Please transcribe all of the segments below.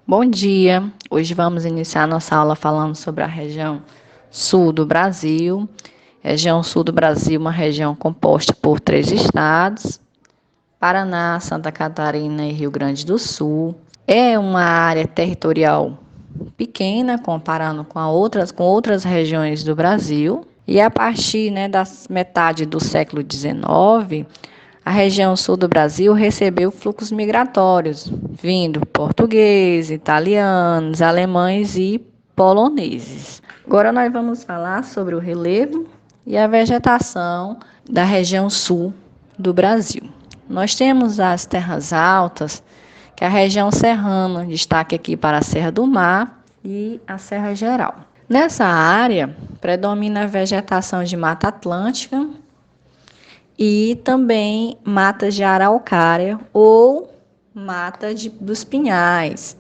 Bom dia! Hoje vamos iniciar nossa aula falando sobre a região sul do Brasil. Região sul do Brasil, uma região composta por 3 estados: Paraná, Santa Catarina e Rio Grande do Sul. É uma área territorial pequena, comparando com outras regiões do Brasil. E a partir, da metade do século XIX, a região sul do Brasil recebeu fluxos migratórios, vindo portugueses, italianos, alemães e poloneses. Agora nós vamos falar sobre o relevo e a vegetação da região sul do Brasil. Nós temos as terras altas, que é a região serrana, destaque aqui para a Serra do Mar e a Serra Geral. Nessa área, predomina a vegetação de Mata Atlântica e também matas de araucária ou dos pinhais.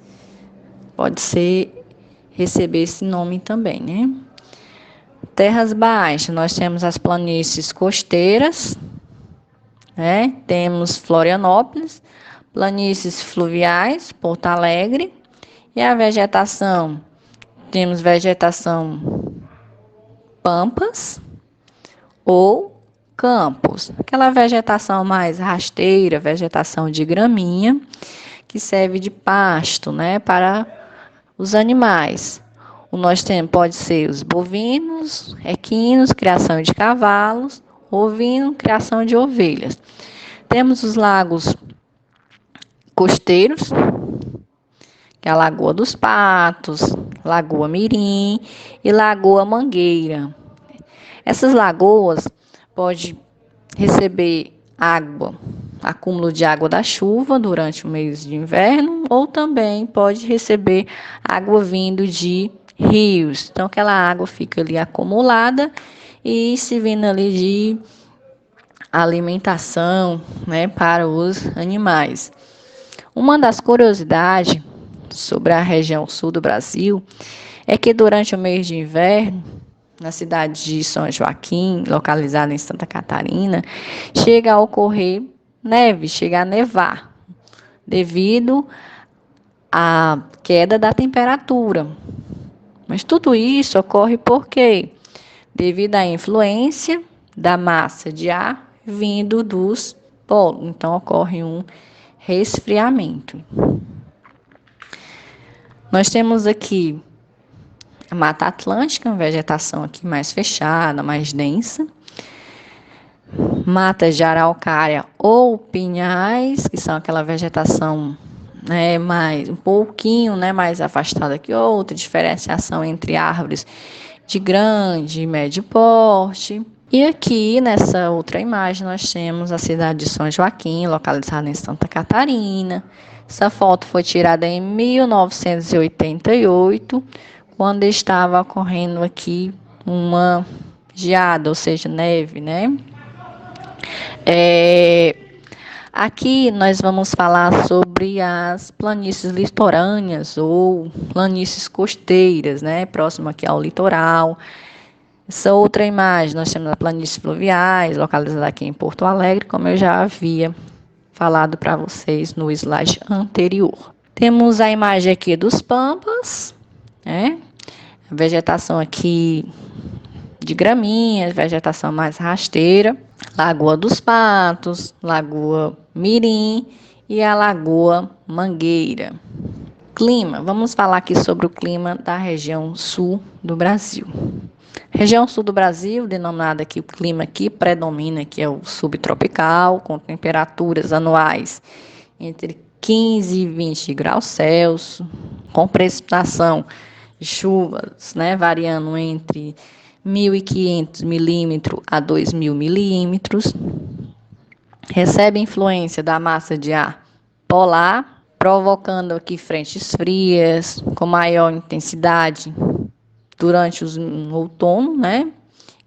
Pode ser receber esse nome também, né? Terras baixas, nós temos as planícies costeiras, né? Temos Florianópolis, planícies fluviais, Porto Alegre, e a vegetação, temos vegetação pampas ou campos, aquela vegetação mais rasteira, vegetação de graminha, que serve de pasto, né, para os animais. Nós temos, pode ser os bovinos, equinos, criação de cavalos, ovino, criação de ovelhas. Temos os lagos costeiros, que é a Lagoa dos Patos, Lagoa Mirim e Lagoa Mangueira. Essas lagoas podem receber água, acúmulo de água da chuva durante o mês de inverno, ou também pode receber água vindo de rios. Então, aquela água fica ali acumulada e se vindo ali de alimentação, né, para os animais. Uma das curiosidades sobre a região sul do Brasil é que durante o mês de inverno, na cidade de São Joaquim, localizada em Santa Catarina, chega a ocorrer neve, chega a nevar, devido à queda da temperatura. Mas tudo isso ocorre por quê? Devido à influência da massa de ar vindo dos polos. Então, ocorre um resfriamento. Nós temos aqui a Mata Atlântica, uma vegetação aqui mais fechada, mais densa. Matas de araucária ou pinhais, que são aquela vegetação, né, mais um pouquinho, né, mais afastada que outra, diferenciação entre árvores de grande e médio porte. E aqui nessa outra imagem nós temos a cidade de São Joaquim, localizada em Santa Catarina. Essa foto foi tirada em 1988, quando estava ocorrendo aqui uma geada, ou seja, neve, né? Aqui nós vamos falar sobre as planícies litorâneas ou planícies costeiras, né? Próximo aqui ao litoral. Essa outra imagem, nós temos as planícies fluviais, localizadas aqui em Porto Alegre, como eu já havia falado para vocês no slide anterior. Temos a imagem aqui dos pampas, né? A vegetação aqui de graminhas, vegetação mais rasteira, Lagoa dos Patos, Lagoa Mirim e a Lagoa Mangueira. Clima, vamos falar aqui sobre o clima da região sul do Brasil. Região sul do Brasil, denominada aqui, o clima que predomina, que é o subtropical, com temperaturas anuais entre 15 e 20 graus Celsius, com precipitação de chuvas, né, variando entre 1.500 milímetros a 2.000 milímetros. Recebe influência da massa de ar polar, provocando aqui frentes frias com maior intensidade durante o outono, né?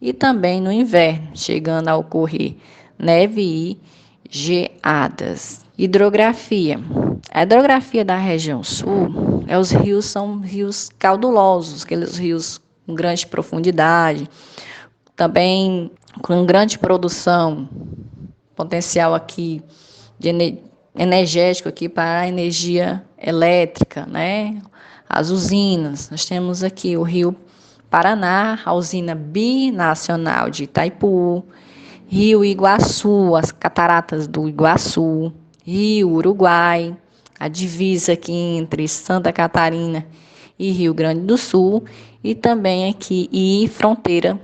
E também no inverno, chegando a ocorrer neve e geadas. Hidrografia. A hidrografia da região sul, os rios são rios caudulosos, aqueles rios com grande profundidade, também com grande produção, potencial aqui energético aqui para a energia elétrica, né? As usinas. Nós temos aqui o Rio Paraná, a usina binacional de Itaipu, Rio Iguaçu, as cataratas do Iguaçu, Rio Uruguai, a divisa aqui entre Santa Catarina e Rio Grande do Sul, e também aqui e fronteira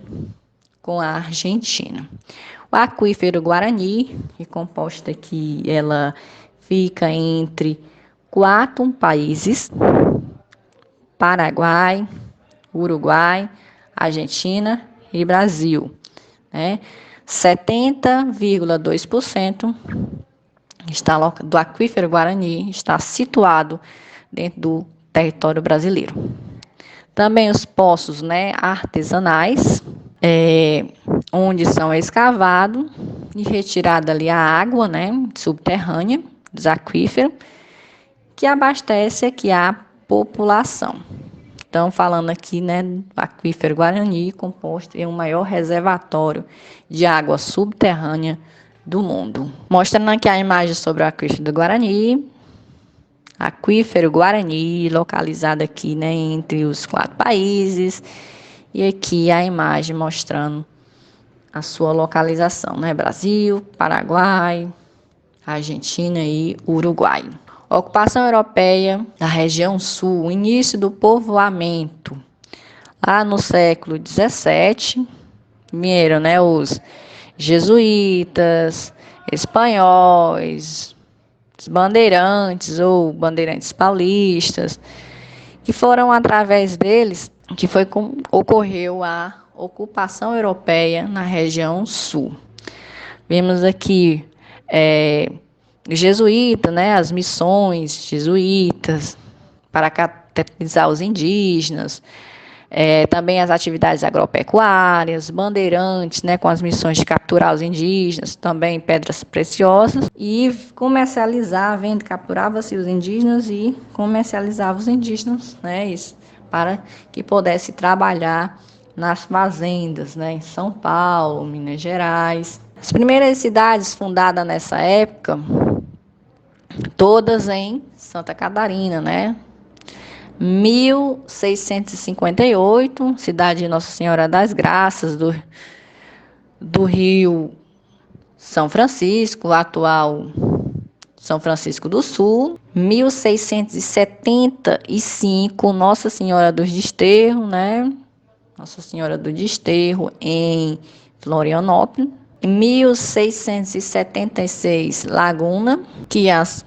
com a Argentina. O aquífero Guarani, que composto aqui, ela fica entre 4 países: Paraguai, Uruguai, Argentina e Brasil, né? 70,2% do aquífero Guarani está situado dentro do território brasileiro. Também os poços, né, artesanais, onde são escavados e retirada ali a água, né, subterrânea dos aquíferos, que abastece aqui a população. Então, falando aqui, né, do aquífero Guarani, composto em um maior reservatório de água subterrânea do mundo. Mostrando aqui a imagem sobre o aquífero do Guarani. Aquífero Guarani, localizado aqui, né, entre os 4 países. E aqui a imagem mostrando a sua localização, né? Brasil, Paraguai, Argentina e Uruguai. Ocupação europeia da região sul, o início do povoamento. Lá no século XVII, vieram, né, os jesuítas, espanhóis, os bandeirantes ou bandeirantes paulistas, que foram através deles que ocorreu a ocupação europeia na região sul. Vemos aqui jesuíta, né, as missões jesuítas para catequizar os indígenas, também as atividades agropecuárias, bandeirantes, né, com as missões de capturar os indígenas, também pedras preciosas, e capturava-se os indígenas e comercializava os indígenas, né, isso, para que pudesse trabalhar nas fazendas, né, em São Paulo, Minas Gerais. As primeiras cidades fundadas nessa época, todas em Santa Catarina, né? 1658, cidade de Nossa Senhora das Graças, do Rio São Francisco, atual São Francisco do Sul. 1675, Nossa Senhora dos Desterros, né? Nossa Senhora do Desterro, em Florianópolis. Em 1676, Laguna, que as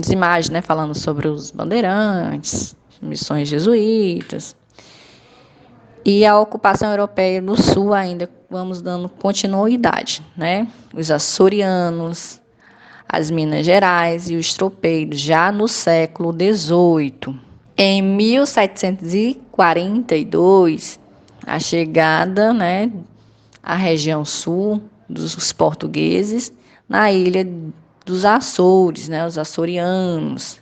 imagens, né, falando sobre os bandeirantes, missões jesuítas. E a ocupação europeia no sul ainda vamos dando continuidade, né? Os açorianos, as Minas Gerais e os tropeiros já no século XVIII. Em 1742, a chegada, né, à região sul dos portugueses na ilha dos Açores, né, os açorianos,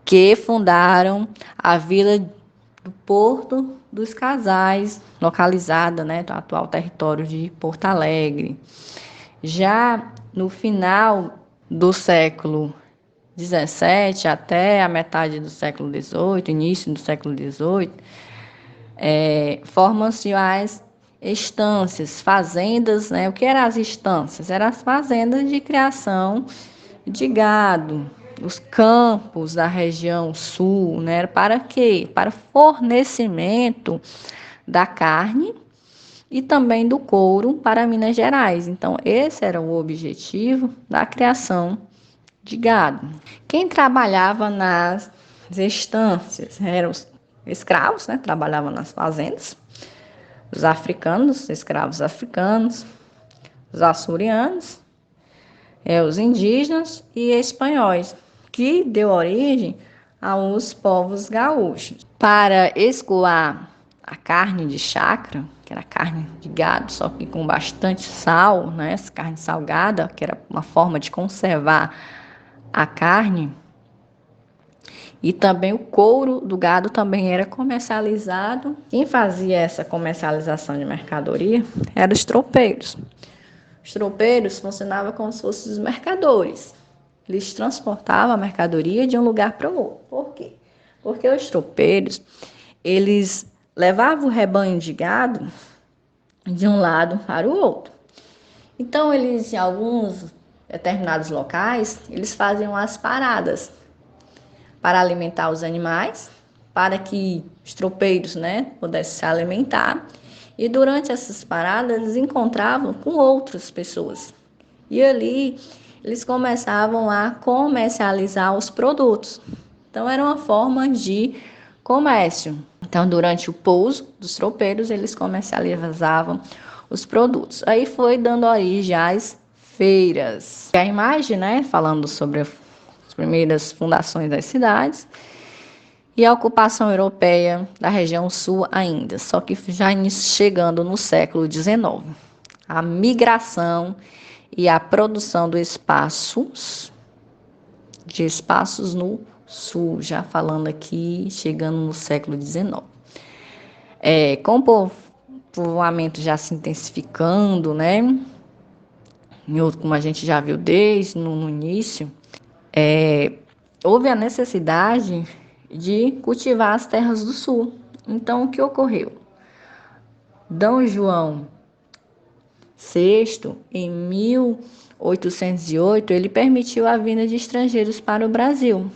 que fundaram a vila do Porto dos Casais, localizada, né, no atual território de Porto Alegre. Já no final do século XVII até a metade do século XVIII, início do século XVIII, formam-se as estâncias, fazendas, né? O que eram as estâncias? Eram as fazendas de criação de gado, os campos da região sul, né? Para quê? Para fornecimento da carne e também do couro para Minas Gerais. Então, esse era o objetivo da criação de gado. Quem trabalhava nas estâncias eram os escravos, né? Trabalhavam nas fazendas. Os africanos, escravos africanos, os açorianos, os indígenas e espanhóis, que deu origem aos povos gaúchos. Para escoar a carne de chacra, que era carne de gado, só que com bastante sal, né? Essa carne salgada, que era uma forma de conservar a carne, e também o couro do gado também era comercializado. Quem fazia essa comercialização de mercadoria eram os tropeiros. Os tropeiros funcionavam como se fossem os mercadores. eles transportavam a mercadoria de um lugar para o outro. Por quê? Porque os tropeiros, eles levavam o rebanho de gado de um lado para o outro. Então, eles, em alguns determinados locais, eles faziam as paradas para alimentar os animais, para que os tropeiros, né, pudessem se alimentar. E durante essas paradas, eles encontravam com outras pessoas. E ali, eles começavam a comercializar os produtos. Então, era uma forma de comércio. Então, durante o pouso dos tropeiros, eles comercializavam os produtos. Aí foi dando origem às feiras. A imagem, né, falando sobre as primeiras fundações das cidades e a ocupação europeia da região sul ainda, só que já chegando no século XIX. A migração e a produção de espaços no sul, já falando aqui, chegando no século XIX. Com o povoamento já se intensificando, né? Como a gente já viu desde no início, houve a necessidade de cultivar as terras do sul. Então, o que ocorreu? D. João VI, em 1808, ele permitiu a vinda de estrangeiros para o Brasil.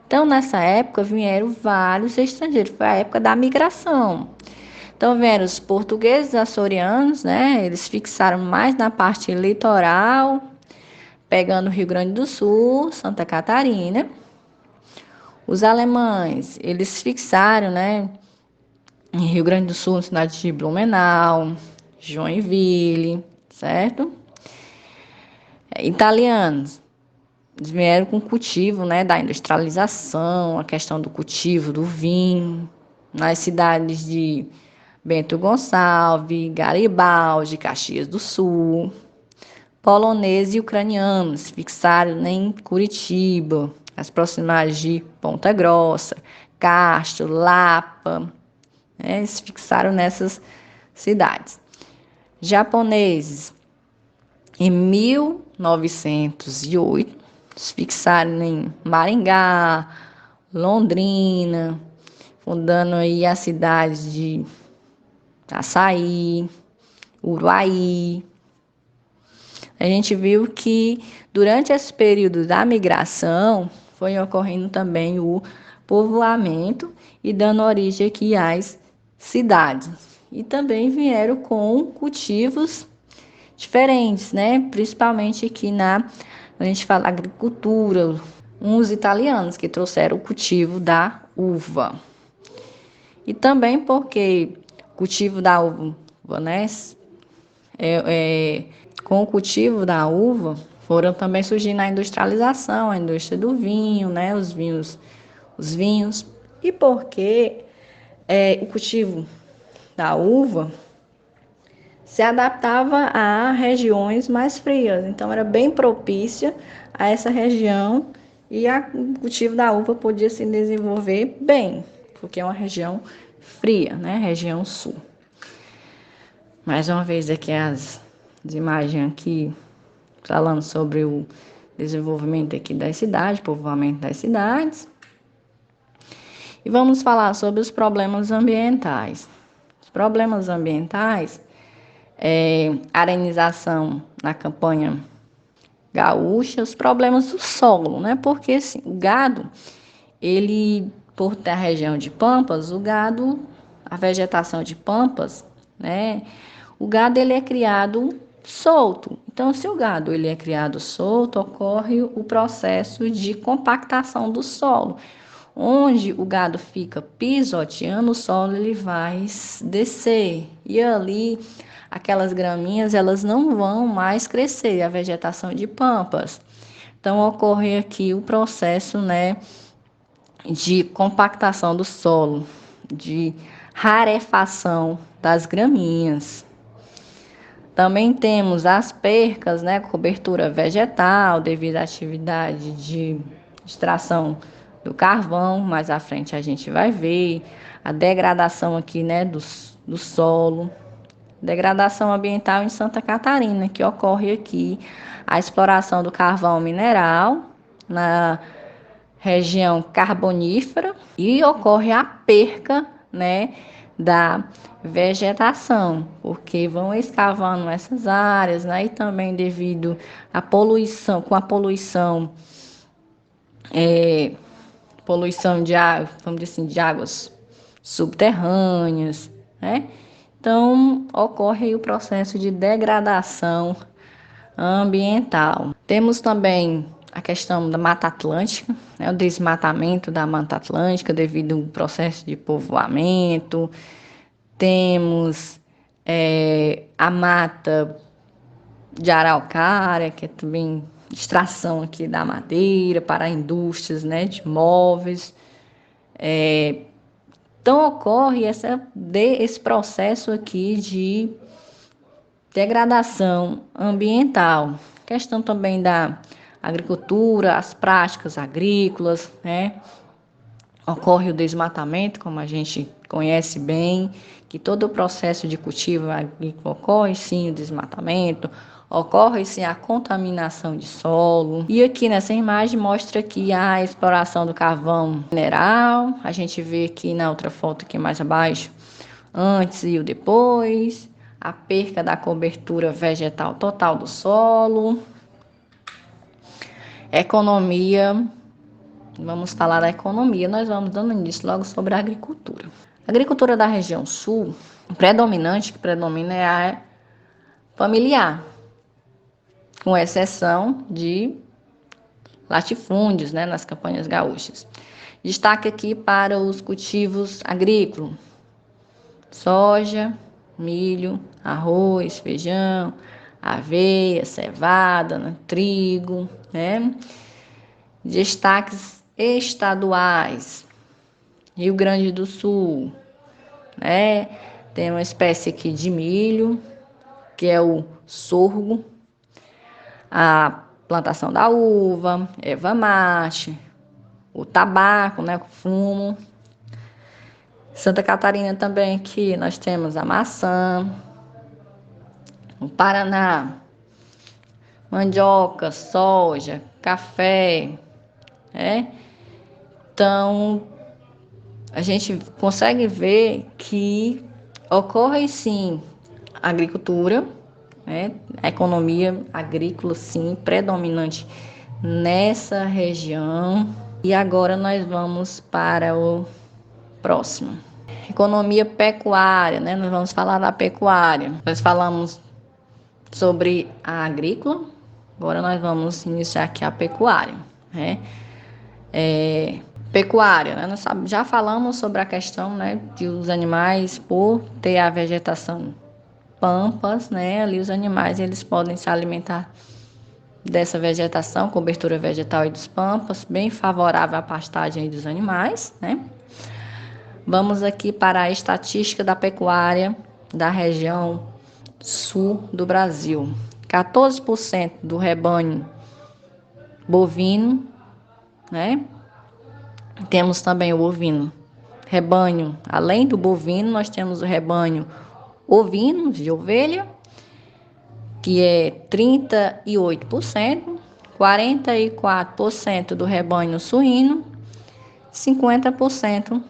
Então, nessa época, vieram vários estrangeiros, foi a época da migração. Então, vieram os portugueses açorianos, né? Eles fixaram mais na parte litoral, pegando o Rio Grande do Sul, Santa Catarina. Os alemães, eles fixaram, né, em Rio Grande do Sul, na cidade de Blumenau, Joinville, certo? Italianos, eles vieram com o cultivo, né, da industrialização, a questão do cultivo do vinho, nas cidades de Bento Gonçalves, Garibaldi, Caxias do Sul. Poloneses e ucranianos fixaram em Curitiba, as proximidades de Ponta Grossa, Castro, Lapa, né, eles fixaram nessas cidades. Japoneses, em 1908, fixaram em Maringá, Londrina, fundando aí as cidades de Açaí, Uruaí. A gente viu que durante esse período da migração foi ocorrendo também o povoamento e dando origem aqui às cidades. E também vieram com cultivos diferentes, né? Principalmente aqui a gente fala agricultura, uns italianos que trouxeram o cultivo da uva. E também porque o cultivo da uva, né? Com o cultivo da uva, foram também surgindo a industrialização, a indústria do vinho, né? Os vinhos. E porque o cultivo da uva se adaptava a regiões mais frias, então era bem propícia a essa região e o cultivo da uva podia se desenvolver bem, porque é uma região fria, né? Região sul. Mais uma vez aqui as imagens aqui falando sobre o desenvolvimento aqui das cidades, povoamento das cidades. E vamos falar sobre os problemas ambientais. Os problemas ambientais arenização na campanha gaúcha, os problemas do solo, né? Porque assim, o gado, ele, por ter a região de pampas, a vegetação de pampas, né? O gado, ele é criado solto. Então, se o gado ele é criado solto, ocorre o processo de compactação do solo. Onde o gado fica pisoteando o solo, ele vai descer. E ali, aquelas graminhas, elas não vão mais crescer, a vegetação de pampas. Então, ocorre aqui o processo, né, de compactação do solo, de rarefação das graminhas. Também temos as percas, né, cobertura vegetal, devido à atividade de extração do carvão, mais à frente a gente vai ver a degradação aqui, né, do solo, degradação ambiental em Santa Catarina, que ocorre aqui a exploração do carvão mineral na região carbonífera e ocorre a perca, né, da vegetação, porque vão escavando essas áreas, né, e também devido à poluição, com a poluição de água, vamos dizer assim, de águas subterrâneas, né? Então, ocorre aí o processo de degradação ambiental. Temos também a questão da Mata Atlântica, né, o desmatamento da Mata Atlântica devido ao processo de povoamento. Temos a mata de araucária, que é também extração aqui da madeira para indústrias, né, de móveis. Então, ocorre esse processo aqui de degradação ambiental. Questão também da agricultura, as práticas agrícolas, né? Ocorre o desmatamento, como a gente conhece bem, que todo o processo de cultivo agrícola ocorre sim o desmatamento, ocorre sim a contaminação de solo. E aqui nessa imagem mostra aqui a exploração do carvão mineral. A gente vê aqui na outra foto aqui mais abaixo, antes e o depois, a perca da cobertura vegetal total do solo, economia. Vamos falar da economia, nós vamos dando início logo sobre a agricultura. A agricultura da região sul, predominante, que predomina é a familiar, com exceção de latifúndios, né, nas campanhas gaúchas. Destaque aqui para os cultivos agrícolas, soja, milho, arroz, feijão, aveia, cevada, né, trigo, né? Destaques estaduais, Rio Grande do Sul, né? Tem uma espécie aqui de milho, que é o sorgo, a plantação da uva, erva mate, o tabaco, né? O fumo. Santa Catarina também aqui nós temos a maçã, o Paraná, mandioca, soja, café, né? Então, a gente consegue ver que ocorre sim a agricultura, né? A economia agrícola sim predominante nessa região. E agora nós vamos para o próximo. Economia pecuária, né? Nós vamos falar da pecuária. Nós falamos sobre a agrícola, agora nós vamos iniciar aqui a pecuária, né? Pecuária, né? Nós já falamos sobre a questão, né, de os animais, por ter a vegetação pampas, né, ali os animais eles podem se alimentar dessa vegetação, cobertura vegetal e dos pampas, bem favorável à pastagem dos animais, né? Vamos aqui para a estatística da pecuária da região sul do Brasil. 14% do rebanho bovino, né? Temos também o ovino. Rebanho, além do bovino, nós temos o rebanho ovino de ovelha, que é 38%, 44% do rebanho suíno, 50%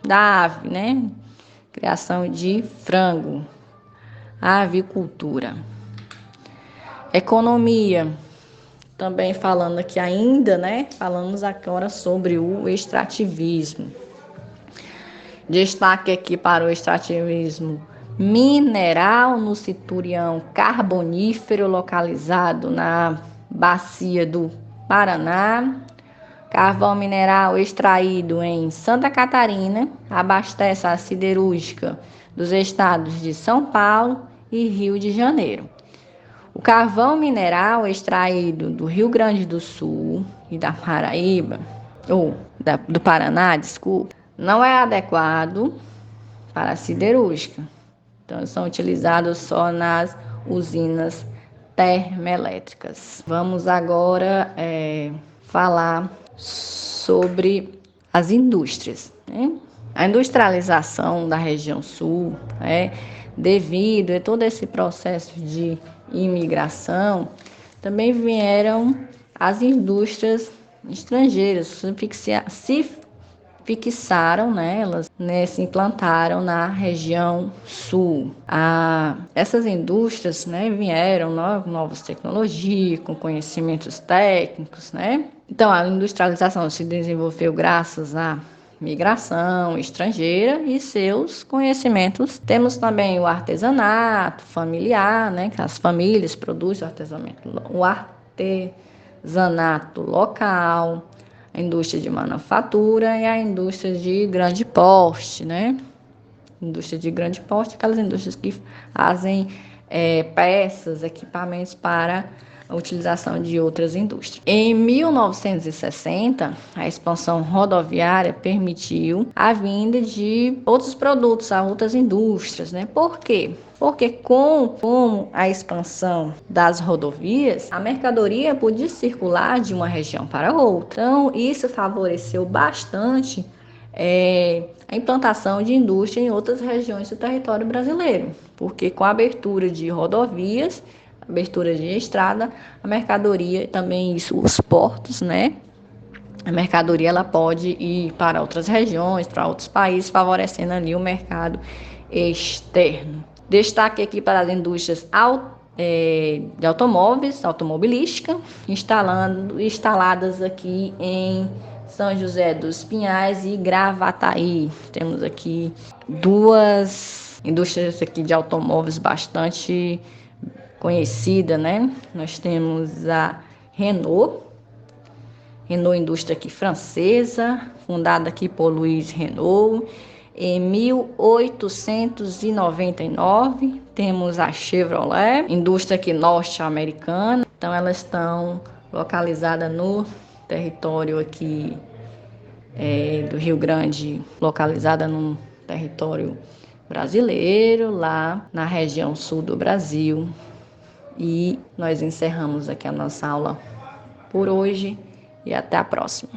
da ave, né? Criação de frango, avicultura. Economia, também falando aqui ainda, né? Falamos agora sobre o extrativismo. Destaque aqui para o extrativismo mineral no cinturão carbonífero localizado na bacia do Paraná. Carvão mineral extraído em Santa Catarina abastece a siderúrgica dos estados de São Paulo e Rio de Janeiro. O carvão mineral extraído do Rio Grande do Sul e da Paraíba, do Paraná, desculpa, não é adequado para a siderúrgica. Então, são utilizados só nas usinas termoelétricas. Vamos agora falar sobre as indústrias, né? A industrialização da região sul, né, Devido a todo esse processo de imigração, também vieram as indústrias estrangeiras, se fixaram, né, elas, né, se implantaram na região sul. Essas indústrias, né, vieram novas tecnologias, com conhecimentos técnicos, né? Então, a industrialização se desenvolveu graças à migração estrangeira e seus conhecimentos. Temos também o artesanato familiar, né, que as famílias produzem o artesanato local, a indústria de manufatura e a indústria de grande porte, né? Indústria de grande porte, aquelas indústrias que fazem peças, equipamentos para a utilização de outras indústrias. Em 1960, a expansão rodoviária permitiu a vinda de outros produtos a outras indústrias, né? Por quê? Porque com a expansão das rodovias, a mercadoria podia circular de uma região para outra. Então, isso favoreceu bastante a implantação de indústria em outras regiões do território brasileiro, porque com a abertura de rodovias, abertura de estrada, a mercadoria, também isso, os portos, né? A mercadoria ela pode ir para outras regiões, para outros países, favorecendo ali o mercado externo. Destaque aqui para as indústrias de automóveis, automobilística, instaladas aqui em São José dos Pinhais e Gravataí. Temos aqui duas indústrias aqui de automóveis bastante conhecidas, né? Nós temos a Renault Indústria aqui francesa, fundada aqui por Louis Renault, em 1899. Temos a Chevrolet, indústria aqui norte-americana. Então, elas estão localizadas no território aqui do Rio Grande, localizada no território brasileiro, lá na região sul do Brasil. E nós encerramos aqui a nossa aula por hoje e até a próxima.